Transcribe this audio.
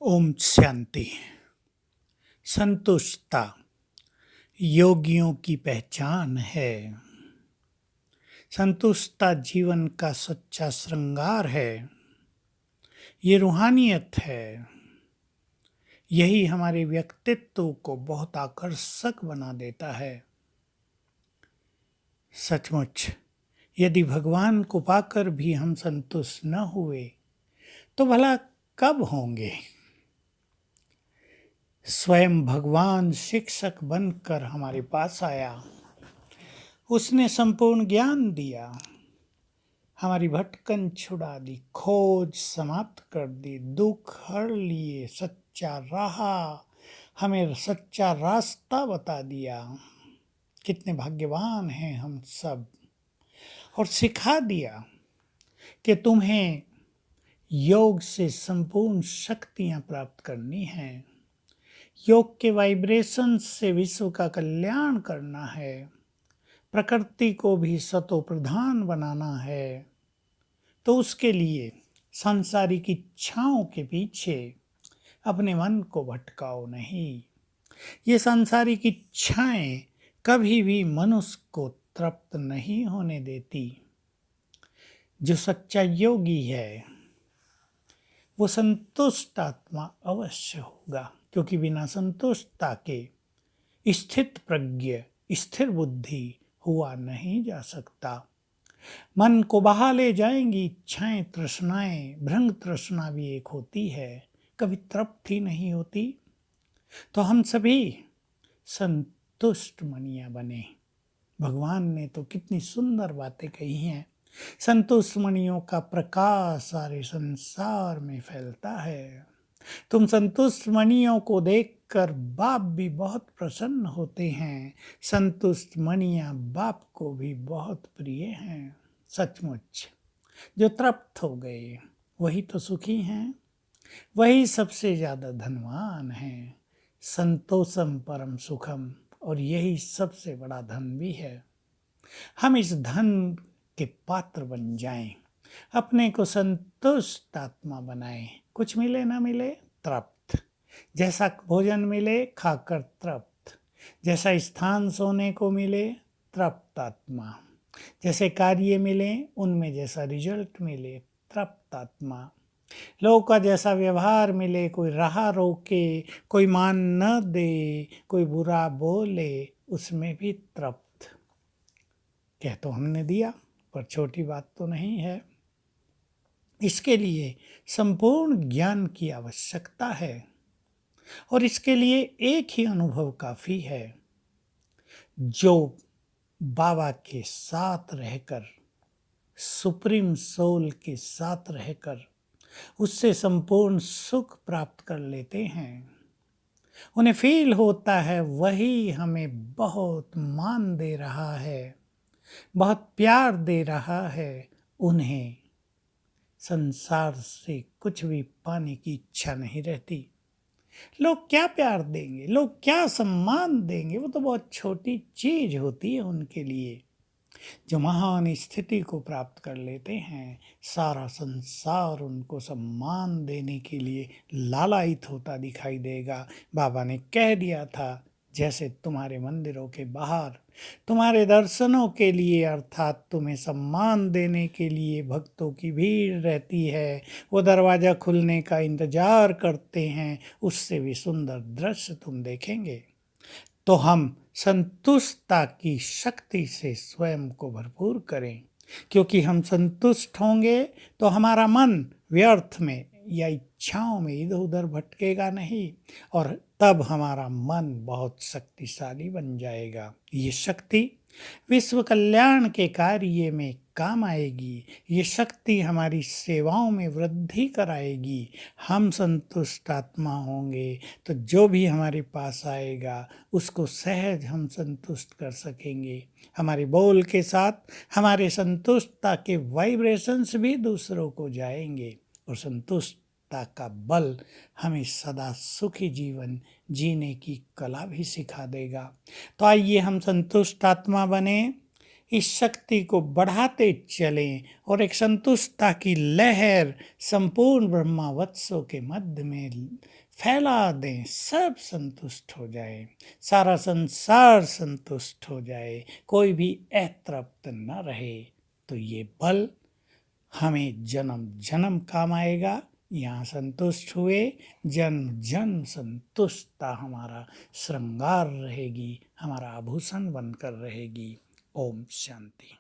ओम शांति। संतुष्टता योगियों की पहचान है। संतुष्टता जीवन का सच्चा श्रृंगार है। ये रूहानियत है। यही हमारे व्यक्तित्व को बहुत आकर्षक बना देता है। सचमुच यदि भगवान को पाकर भी हम संतुष्ट न हुए तो भला कब होंगे। स्वयं भगवान शिक्षक बनकर हमारे पास आया। उसने संपूर्ण ज्ञान दिया, हमारी भटकन छुड़ा दी, खोज समाप्त कर दी, दुख हर लिए, सच्चा राह हमें सच्चा रास्ता बता दिया। कितने भाग्यवान हैं हम सब। और सिखा दिया कि तुम्हें योग से संपूर्ण शक्तियां प्राप्त करनी हैं। योग के वाइब्रेशन से विश्व का कल्याण करना है। प्रकृति को भी सतो प्रधान बनाना है। तो उसके लिए सांसारिक इच्छाओं के पीछे अपने मन को भटकाओ नहीं। ये सांसारिक इच्छाएं कभी भी मनुष्य को तृप्त नहीं होने देती। जो सच्चा योगी है वो संतुष्ट आत्मा अवश्य होगा, क्योंकि बिना संतुष्टता के स्थित प्रज्ञ स्थिर बुद्धि हुआ नहीं जा सकता। मन को बहा ले जाएंगी इच्छाएं, तृष्णाएं। भ्रंग तृष्णा भी एक होती है, कभी तृप्त ही नहीं होती। तो हम सभी संतुष्ट मनिया बने। भगवान ने तो कितनी सुंदर बातें कही हैं। संतुष्ट मणियों का प्रकाश सारे संसार में फैलता है। तुम संतुष्ट मणियों को देखकर बाप भी बहुत प्रसन्न होते हैं। संतुष्ट मणियां बाप को भी बहुत प्रिय हैं। सचमुच जो तृप्त हो गए वही तो सुखी हैं, वही सबसे ज्यादा धनवान हैं। संतोषम परम सुखम, और यही सबसे बड़ा धन भी है। हम इस धन के पात्र बन जाएं, अपने को संतुष्ट आत्मा बनाएं। कुछ मिले ना मिले तृप्त, जैसा भोजन मिले खाकर तृप्त, जैसा स्थान सोने को मिले तृप्त आत्मा, जैसे कार्य मिले उनमें जैसा रिजल्ट मिले तृप्त आत्मा, लोगों का जैसा व्यवहार मिले, कोई राह रोके, कोई मान न दे, कोई बुरा बोले, उसमें भी तृप्त। कह तो हमने दिया, पर छोटी बात तो नहीं है। इसके लिए संपूर्ण ज्ञान की आवश्यकता है, और इसके लिए एक ही अनुभव काफी है। जो बाबा के साथ रहकर, सुप्रीम सोल के साथ रहकर उससे संपूर्ण सुख प्राप्त कर लेते हैं, उन्हें फील होता है वही हमें बहुत मान दे रहा है, बहुत प्यार दे रहा है। उन्हें संसार से कुछ भी पाने की इच्छा नहीं रहती। लोग क्या प्यार देंगे, लोग क्या सम्मान देंगे, वो तो बहुत छोटी चीज होती है उनके लिए। जो महान स्थिति को प्राप्त कर लेते हैं, सारा संसार उनको सम्मान देने के लिए लालायित होता दिखाई देगा। बाबा ने कह दिया था, जैसे तुम्हारे मंदिरों के बाहर तुम्हारे दर्शनों के लिए, अर्थात तुम्हें सम्मान देने के लिए भक्तों की भीड़ रहती है, वो दरवाज़ा खुलने का इंतजार करते हैं, उससे भी सुंदर दृश्य तुम देखेंगे। तो हम संतुष्टता की शक्ति से स्वयं को भरपूर करें, क्योंकि हम संतुष्ट होंगे तो हमारा मन व्यर्थ में या इच्छाओं में इधर उधर भटकेगा नहीं, और तब हमारा मन बहुत शक्तिशाली बन जाएगा। ये शक्ति विश्व कल्याण के कार्य में काम आएगी। ये शक्ति हमारी सेवाओं में वृद्धि कराएगी। हम संतुष्ट आत्मा होंगे तो जो भी हमारे पास आएगा उसको सहज हम संतुष्ट कर सकेंगे। हमारे बोल के साथ हमारे संतुष्टता के वाइब्रेशंस भी दूसरों को जाएंगे, और संतुष्टता का बल हमें सदा सुखी जीवन जीने की कला भी सिखा देगा। तो आइए हम संतुष्ट आत्मा बने। इस शक्ति को बढ़ाते चलें और एक संतुष्टता की लहर संपूर्ण ब्रह्मावत्सों के मध्य में फैला दें। सब संतुष्ट हो जाए, सारा संसार संतुष्ट हो जाए, कोई भी अतृप्त न रहे। तो ये बल हमें जन्म जन्म काम आएगा। यहाँ संतुष्ट हुए, जन्म जन्म संतुष्टता हमारा श्रृंगार रहेगी, हमारा आभूषण बनकर रहेगी। ओम शांति।